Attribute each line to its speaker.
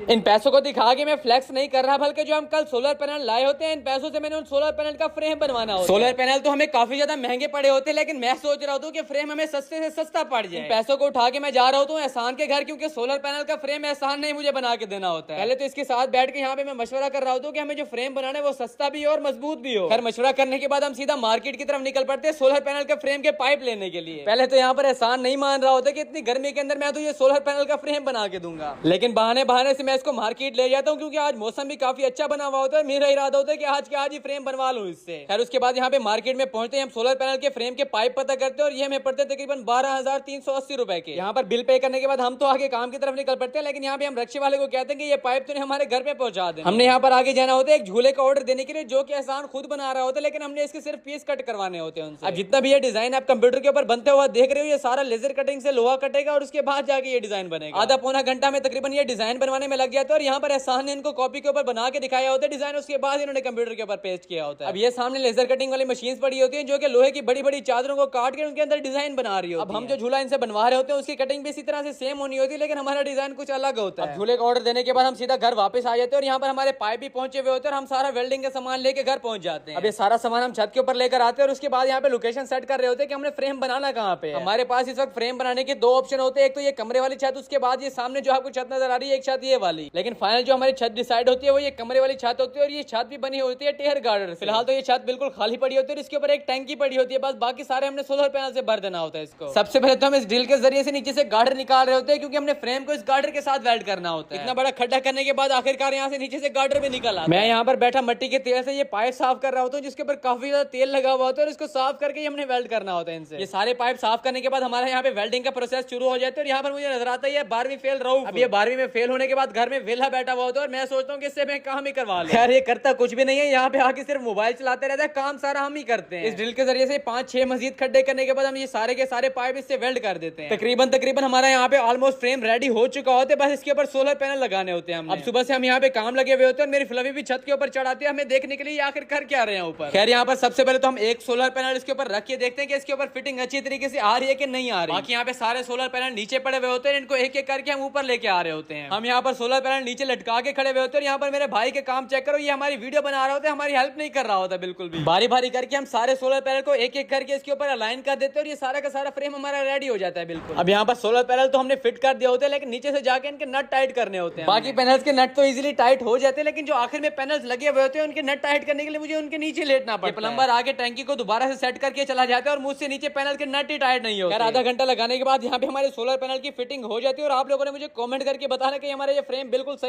Speaker 1: इन पैसों को दिखा के मैं फ्लेक्स नहीं कर रहा, बल्कि जो हम कल सोलर पैनल लाए होते हैं इन पैसों से मैंने उन सोलर पैनल का फ्रेम बनवाना होता है। सोलर पैनल तो हमें काफी ज्यादा महंगे पड़े होते हैं, लेकिन मैं सोच रहा हूँ कि फ्रेम हमें सस्ते से सस्ता पड़ जाए। पैसों को उठा के मैं जा रहा हूँ एहसान के घर, क्योंकि सोलर पैनल का फ्रेम एहसान नहीं मुझे बना के देना होता है। पहले तो इसके साथ बैठ के यहाँ पे मैं मशवरा कर रहा हूँ कि हमें जो फ्रेम बनाना है वो सस्ता भी हो और मजबूत भी हो। फिर मशवरा करने के बाद हम सीधा मार्केट की तरफ निकल पड़ते हैं सोलर पैनल के फ्रेम के पाइप लेने के लिए। पहले तो यहाँ पर एहसान नहीं मान रहा होता कि इतनी गर्मी के अंदर मैं तो ये सोलर पैनल का फ्रेम बना के दूंगा, लेकिन बहाने बहाने से मैं इसको मार्केट ले जाता हूँ, क्योंकि आज मौसम भी काफी अच्छा बना हुआ होता है। मेरा इरादा होता है कि आज के आज ही फ्रेम बनवा लूं इससे। खैर उसके बाद यहाँ पे मार्केट में पहुंचते हैं हम, सोलर पैनल के फ्रेम के पाइप पता करते हैं और ये हमें पड़ते हैं तकरीबन 12,380 रुपए के। यहाँ पर बिल पे करने के बाद हम तो आगे काम की तरफ निकल पड़ते हैं, लेकिन यहाँ पे हम रक्षे वाले को कहते हैं कि ये पाइप तो हमारे घर पे पहुंचा दे। हमने यहाँ पर आगे जाना होता है एक झूले का ऑर्डर देने के लिए, जो कि एहसान खुद बना रहा होता है, लेकिन हमने इसके सिर्फ पीस कट करवाने होते हैं उनसे। अब जितना भी ये डिजाइन आप कंप्यूटर के ऊपर बनते हुआ देख रहे हो, ये सारा लेजर कटिंग से लोहा कटेगा और उसके बाद जाके ये डिजाइन बनेगा। आधा पौना घंटा में तकरीबन ये डिजाइन बनवाने में लग जाता है और यहाँ पर एहसान ने इनको कॉपी के ऊपर बना के दिखाया होता है डिजाइन, उसके बाद इन्होंने कंप्यूटर के ऊपर पेस्ट किया होता है। अब ये सामने लेजर कटिंग वाली मशीन पड़ी होती है, जो कि लोहे की बड़ी बड़ी चादरों को काट के उनके अंदर डिजाइन बना रही होती है। अब हम जो झूला इनसे बनवा रहे होते हैं उसकी कटिंग भी इसी तरह से सेम होनी होती है, लेकिन हमारा डिजाइन कुछ अलग होता है। झूले का ऑर्डर देने के बाद हम सीधा घर वापस आ जाते हैं और यहाँ पर हमारे पाइप भी पहुंचे हुए होते हैं और हम सारा वेल्डिंग का सामान लेके घर पहुंच जाते हैं। अब ये सारा सामान हम छत के ऊपर लेकर आते हैं और उसके बाद यहाँ पे लोकेशन सेट कर रहे होते हैं कि हमने फ्रेम बनाना कहाँ पे है। हमारे पास इस वक्त फ्रेम बनाने के दो ऑप्शन होते हैं, एक तो ये कमरे वाली छत, उसके बाद ये सामने जो आपको छत नजर आ रही है एक छत ये वाली। लेकिन फाइनल जो हमारी छत डिसाइड होती है वो ये कमरे वाली छत होती है और ये छत भी बनी होती है टेहर गार्डर। फिलहाल तो ये छत बिल्कुल खाली पड़ी होती है, इसके ऊपर एक टैंकी पड़ी होती है, बस बाकी सारे हमने सोलर पैनल से भर देना होता है इसको। सबसे पहले तो हम इस ड्रिल के जरिए से नीचे से गार्डर निकाल रहे होते हैं, क्योंकि हमने फ्रेम को इस गार्डर के साथ वेल्ड करना होता है। इतना बड़ा खड्डा करने के बाद आखिरकार यहाँ से नीचे से गार्डर भी निकल आता है। मैं यहाँ पर बैठा मट्टी के तेल से ये पाइप साफ कर रहा होता हूँ, जिसके ऊपर काफी ज्यादा तेल लगा हुआ होता है और इसको साफ करके हमने वेल्ड करना होता है इनसे। ये सारे पाइप साफ करने के बाद हमारा यहाँ पे वेल्डिंग का प्रोसेस शुरू हो जाता है और यहाँ पर मुझे नजर आता है 12वीं फेल रहूं। अब ये 12वीं में फेल होने के बाद घर में वेला बैठा हुआ होता है और मैं सोचता हूँ कि इससे मैं काम ही करवा लूं। यार ये करता कुछ भी नहीं है, यहाँ पे आके सिर्फ मोबाइल चलाते रहता है, काम सारा हम ही करते हैं। इस ड्रिल के जरिए से 5-6 मजीद खड्डे करने के बाद हम ये सारे के सारे पाइप इससे वेल्ड कर देते हैं। तकरीबन हमारा यहाँ पे ऑलमोस्ट फ्रेम रेडी हो चुका होता है, बस इसके ऊपर सोलर पैनल लगाने होते हैं। अब सुबह से हम यहाँ पे काम लगे हुए होते हैं और मेरी फ्लवी भी छत के ऊपर चढ़ाती है हमें देखने के लिए आखिर कर क्या रहे हैं ऊपर। खैर यहाँ पर सबसे पहले तो हम एक सोलर पैनल इसके ऊपर रख के देखते हैं कि इसके ऊपर फिटिंग अच्छी तरीके से आ रही है कि नहीं आ रही। बाकी यहाँ पे सारे सोलर पैनल नीचे पड़े हुए होते हैं, इनको एक एक करके हम ऊपर लेके आ रहे होते हैं। हम यहाँ पर सोलर पैनल नीचे लटका के खड़े हुए होते हैं और यहाँ पर मेरे भाई के काम चेक करो, ये हमारी वीडियो बना रहा होता है, हमारी हेल्प नहीं कर रहा होता बिल्कुल भी। बारी बारी करके हम सारे सोलर पैनल को एक एक करके इसके ऊपर अलाइन कर देते हैं और ये सारा का सारा फ्रेम हमारा रेडी हो जाता है बिल्कुल। अब यहाँ पर सोलर पैनल तो हमने फिट कर दिया होता है, लेकिन नीचे से जाके इनके नट टाइट करने होते हैं। बाकी पैनल्स के नट तो इजीली टाइट हो जाते हैं, लेकिन जो आखिर में पैनल्स लगे हुए होते हैं उनके नट टाइट करने के लिए मुझे उनके नीचे लेटना पड़ता है। प्लम्बर आके टैंकी को दोबारा से सेट करके चला जाता है और मुझसे नीचे पैनल के नट ही टाइट नहीं होते। आधा घंटा लगाने के बाद यहाँ पे हमारे सोलर पैनल की फिटिंग हो जाती है और आप लोगों ने मुझे कमेंट करके बताना कि हमारा ये फ्रेम बिल्कुल सही